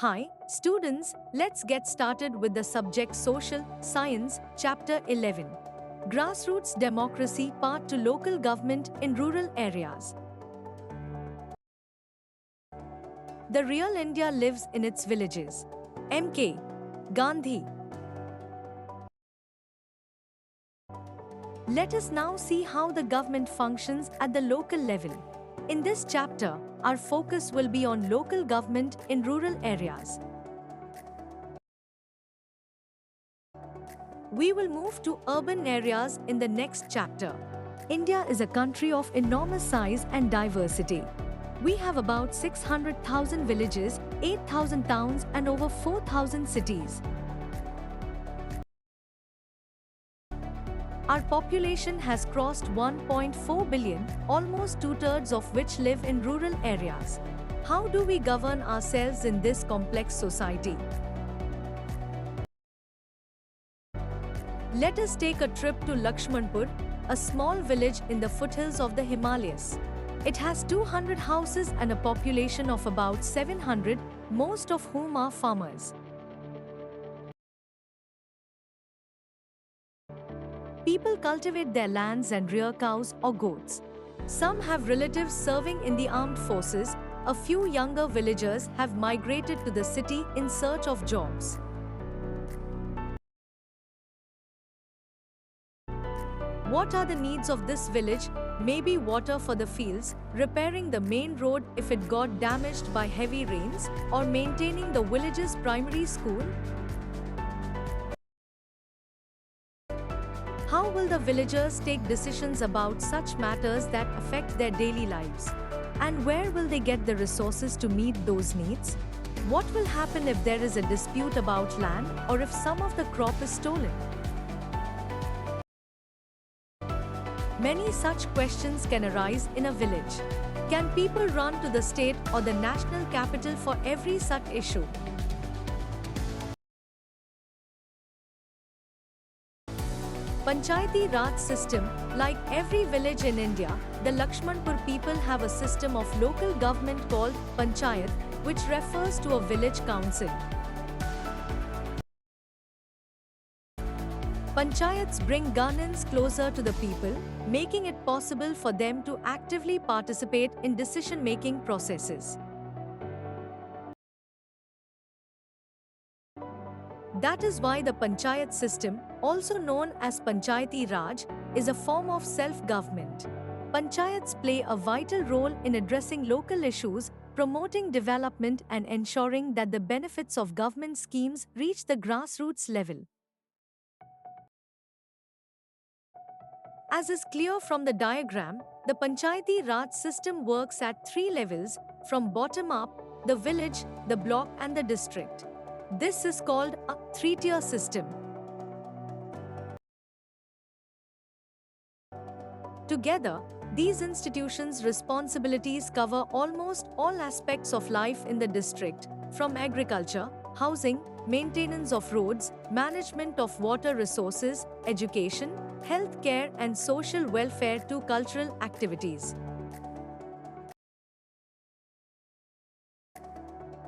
Hi, students, let's get started with the subject Social Science, Chapter 11. Grassroots Democracy Part to Local Government in Rural Areas. The real India lives in its villages. M.K. Gandhi. Let us now see how the government functions at the local level. In this chapter, our focus will be on local government in rural areas. We will move to urban areas in the next chapter. India is a country of enormous size and diversity. We have about 600,000 villages, 8,000 towns, and over 4,000 cities. Our population has crossed 1.4 billion, almost two-thirds of which live in rural areas. How do we govern ourselves in this complex society? Let us take a trip to Lakshmanpur, a small village in the foothills of the Himalayas. It has 200 houses and a population of about 700, most of whom are farmers. People cultivate their lands and rear cows or goats. Some have relatives serving in the armed forces. A few younger villagers have migrated to the city in search of jobs. What are the needs of this village? Maybe water for the fields, repairing the main road if it got damaged by heavy rains, or maintaining the village's primary school? How will the villagers take decisions about such matters that affect their daily lives? And where will they get the resources to meet those needs? What will happen if there is a dispute about land or if some of the crop is stolen? Many such questions can arise in a village. Can people run to the state or the national capital for every such issue? Panchayati Raj system. Like every village in India, the Lakshmanpur people have a system of local government called Panchayat, which refers to a village council. Panchayats bring governance closer to the people, making it possible for them to actively participate in decision-making processes. That is why the Panchayat system, also known as Panchayati Raj, is a form of self-government. Panchayats play a vital role in addressing local issues, promoting development and ensuring that the benefits of government schemes reach the grassroots level. As is clear from the diagram, the Panchayati Raj system works at three levels, from bottom up, the village, the block and the district. This is called a three-tier system. Together, these institutions' responsibilities cover almost all aspects of life in the district, from agriculture, housing, maintenance of roads, management of water resources, education, health care and social welfare to cultural activities.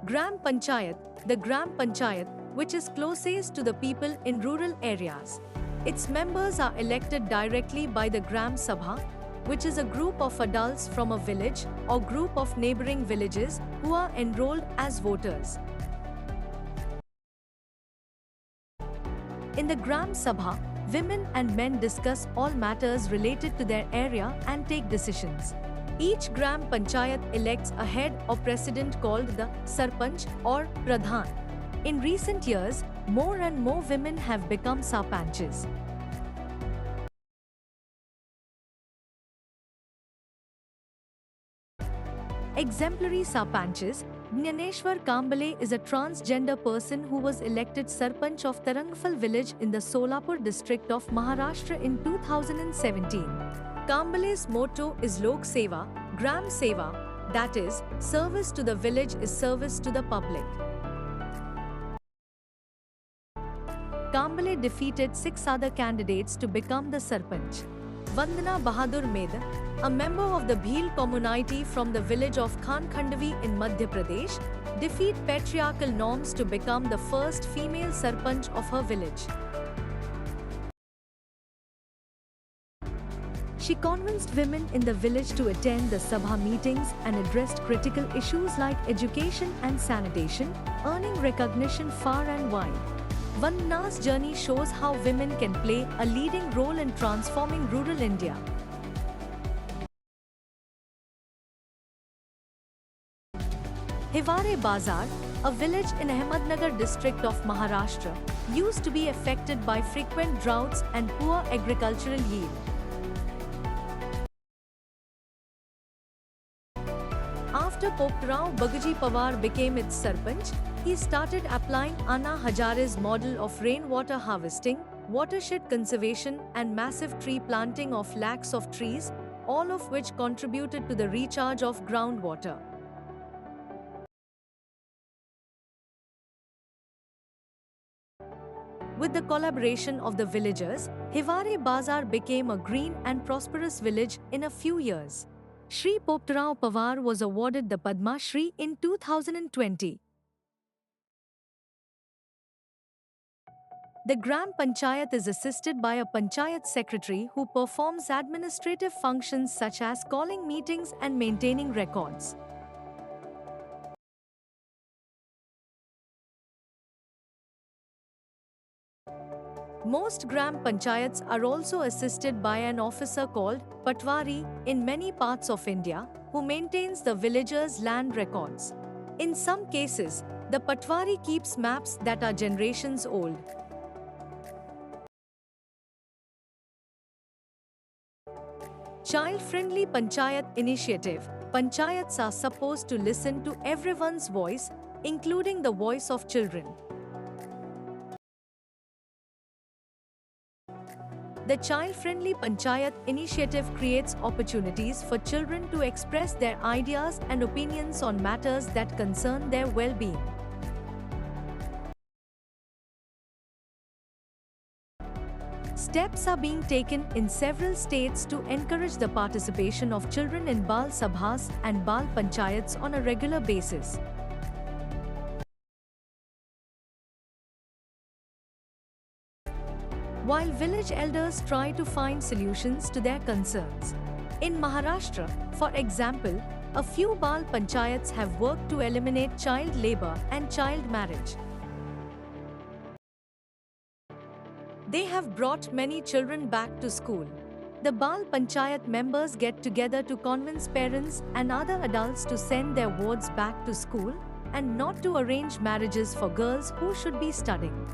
Gram Panchayat, the Gram Panchayat, which is closest to the people in rural areas. Its members are elected directly by the Gram Sabha, which is a group of adults from a village or group of neighboring villages who are enrolled as voters. In the Gram Sabha, women and men discuss all matters related to their area and take decisions. Each Gram Panchayat elects a head or president called the Sarpanch or Pradhan. In recent years, more and more women have become Sarpanches. Exemplary Sarpanches. Jnaneshwar Kambale is a transgender person who was elected Sarpanch of Tarangfal village in the Solapur district of Maharashtra in 2017. Kambale's motto is Lok Seva, Gram Seva, that is, service to the village is service to the public. Kambale defeated 6 other candidates to become the Sarpanch. Vandana Bahadur Meda, a member of the Bhil community from the village of Khan Khandvi in Madhya Pradesh, defeat patriarchal norms to become the first female sarpanch of her village. She convinced women in the village to attend the Sabha meetings and addressed critical issues like education and sanitation, earning recognition far and wide. Vandana's journey shows how women can play a leading role in transforming rural India. Hiware Bazar, a village in Ahmednagar district of Maharashtra, used to be affected by frequent droughts and poor agricultural yield. After Poptrao Bagaji Pawar became its sarpanch, he started applying Anna Hazare's model of rainwater harvesting, watershed conservation and massive tree planting of lakhs of trees, all of which contributed to the recharge of groundwater. With the collaboration of the villagers, Hiware Bazar became a green and prosperous village in a few years. Shri Poptrao Pawar was awarded the Padma Shri in 2020. The Gram Panchayat is assisted by a Panchayat Secretary who performs administrative functions such as calling meetings and maintaining records. Most Gram Panchayats are also assisted by an officer called Patwari in many parts of India, who maintains the villagers' land records. In some cases, the Patwari keeps maps that are generations old. Child-friendly Panchayat initiative. Panchayats are supposed to listen to everyone's voice, including the voice of children. The Child-Friendly Panchayat initiative creates opportunities for children to express their ideas and opinions on matters that concern their well-being. Steps are being taken in several states to encourage the participation of children in Bal Sabhas and Bal Panchayats on a regular basis. While village elders try to find solutions to their concerns. In Maharashtra, for example, a few Bal Panchayats have worked to eliminate child labor and child marriage. They have brought many children back to school. The Bal Panchayat members get together to convince parents and other adults to send their wards back to school and not to arrange marriages for girls who should be studying.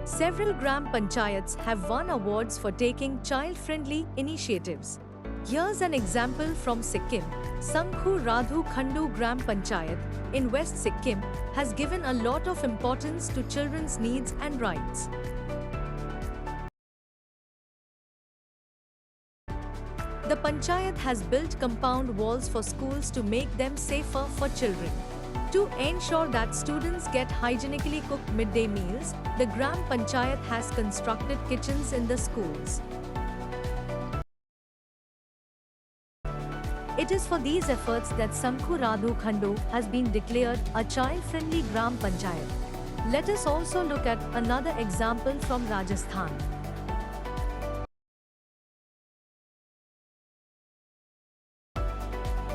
Several Gram Panchayats have won awards for taking child-friendly initiatives. Here's an example from Sikkim. Sangkhu Radhu Khandu Gram Panchayat in West Sikkim has given a lot of importance to children's needs and rights. The Panchayat has built compound walls for schools to make them safer for children. To ensure that students get hygienically cooked midday meals, the Gram Panchayat has constructed kitchens in the schools. It is for these efforts that Sangkhu Radhu Khandu has been declared a child-friendly Gram Panchayat. Let us also look at another example from Rajasthan.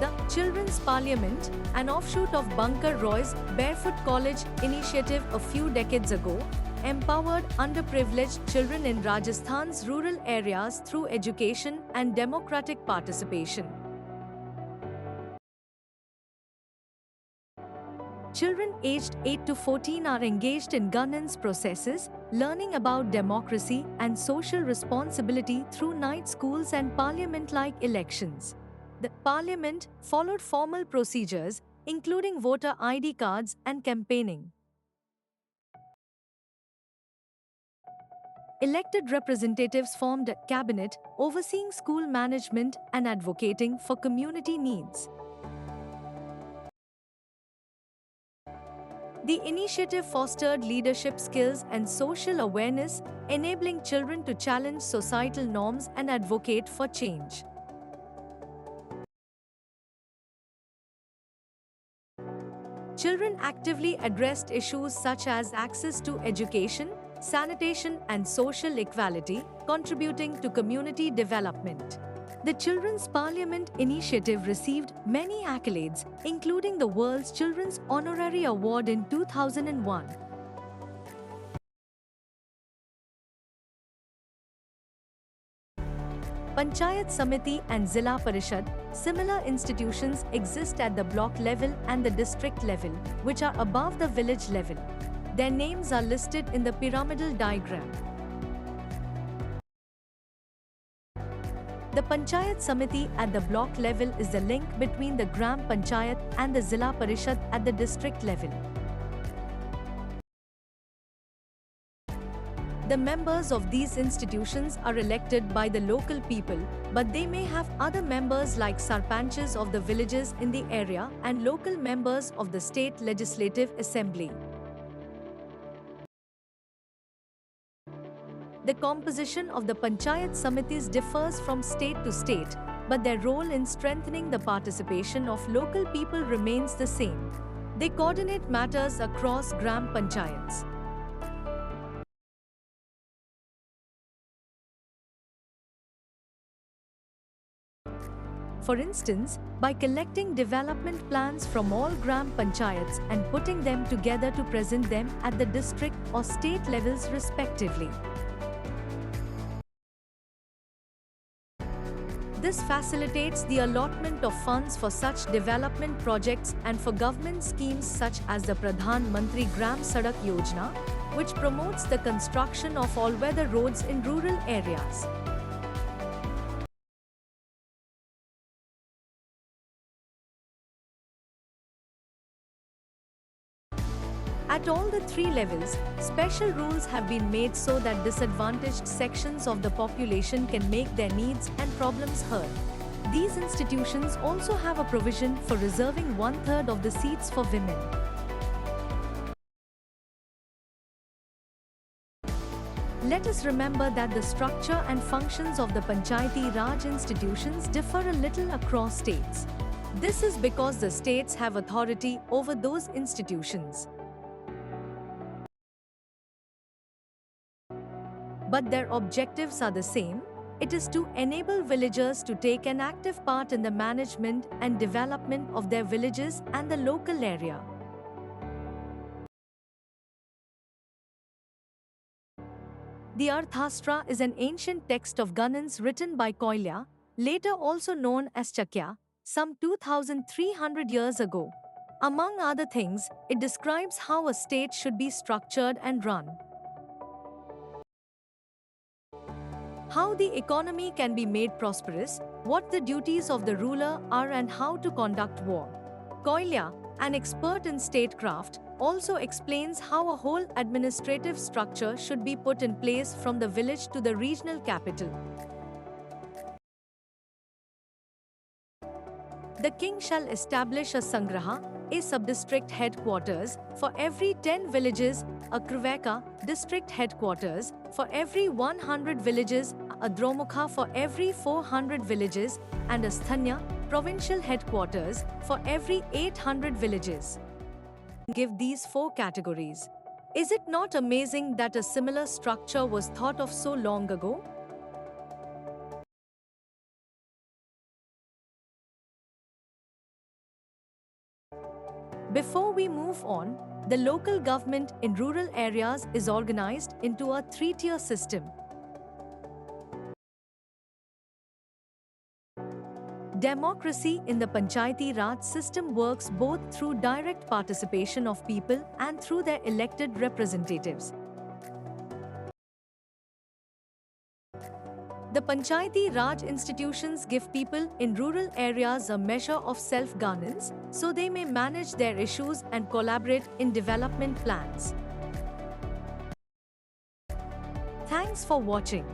The Children's Parliament, an offshoot of Bunker Roy's Barefoot College initiative a few decades ago, empowered underprivileged children in Rajasthan's rural areas through education and democratic participation. Children aged 8 to 14 are engaged in governance processes, learning about democracy and social responsibility through night schools and parliament-like elections. The parliament followed formal procedures, including voter ID cards and campaigning. Elected representatives formed a cabinet, overseeing school management and advocating for community needs. The initiative fostered leadership skills and social awareness, enabling children to challenge societal norms and advocate for change. Children actively addressed issues such as access to education, sanitation, and social equality, contributing to community development. The Children's Parliament initiative received many accolades, including the World's Children's Honorary Award in 2001. Panchayat Samiti and Zilla Parishad, similar institutions exist at the block level and the district level, which are above the village level. Their names are listed in the pyramidal diagram. The Panchayat Samiti at the block level is the link between the Gram Panchayat and the Zilla Parishad at the district level. The members of these institutions are elected by the local people, but they may have other members like sarpanches of the villages in the area and local members of the state legislative assembly. The composition of the Panchayat Samitis differs from state to state, but their role in strengthening the participation of local people remains the same. They coordinate matters across Gram Panchayats. For instance, by collecting development plans from all Gram Panchayats and putting them together to present them at the district or state levels respectively. This facilitates the allotment of funds for such development projects and for government schemes such as the Pradhan Mantri Gram Sadak Yojana, which promotes the construction of all-weather roads in rural areas. At all the three levels, special rules have been made so that disadvantaged sections of the population can make their needs and problems heard. These institutions also have a provision for reserving 1/3 of the seats for women. Let us remember that the structure and functions of the Panchayati Raj institutions differ a little across states. This is because the states have authority over those institutions. But their objectives are the same. It is to enable villagers to take an active part in the management and development of their villages and the local area. The Arthashastra is an ancient text of governance written by Koilya, later also known as Chakya, some 2,300 years ago. Among other things, it describes how a state should be structured and run, how the economy can be made prosperous, what the duties of the ruler are and how to conduct war. Koilya, an expert in statecraft, also explains how a whole administrative structure should be put in place from the village to the regional capital. The king shall establish a Sangraha, a sub-district headquarters, for every 10 villages, a Kriveka, district headquarters, for every 100 villages, a Dromukha for every 400 villages, and a Sthanya, provincial headquarters, for every 800 villages. Give these 4 categories. Is it not amazing that a similar structure was thought of so long ago? Before we move on, the local government in rural areas is organized into a 3-tier system. Democracy in the Panchayati Raj system works both through direct participation of people and through their elected representatives. The Panchayati Raj institutions give people in rural areas a measure of self-governance, so they may manage their issues and collaborate in development plans. Thanks for watching.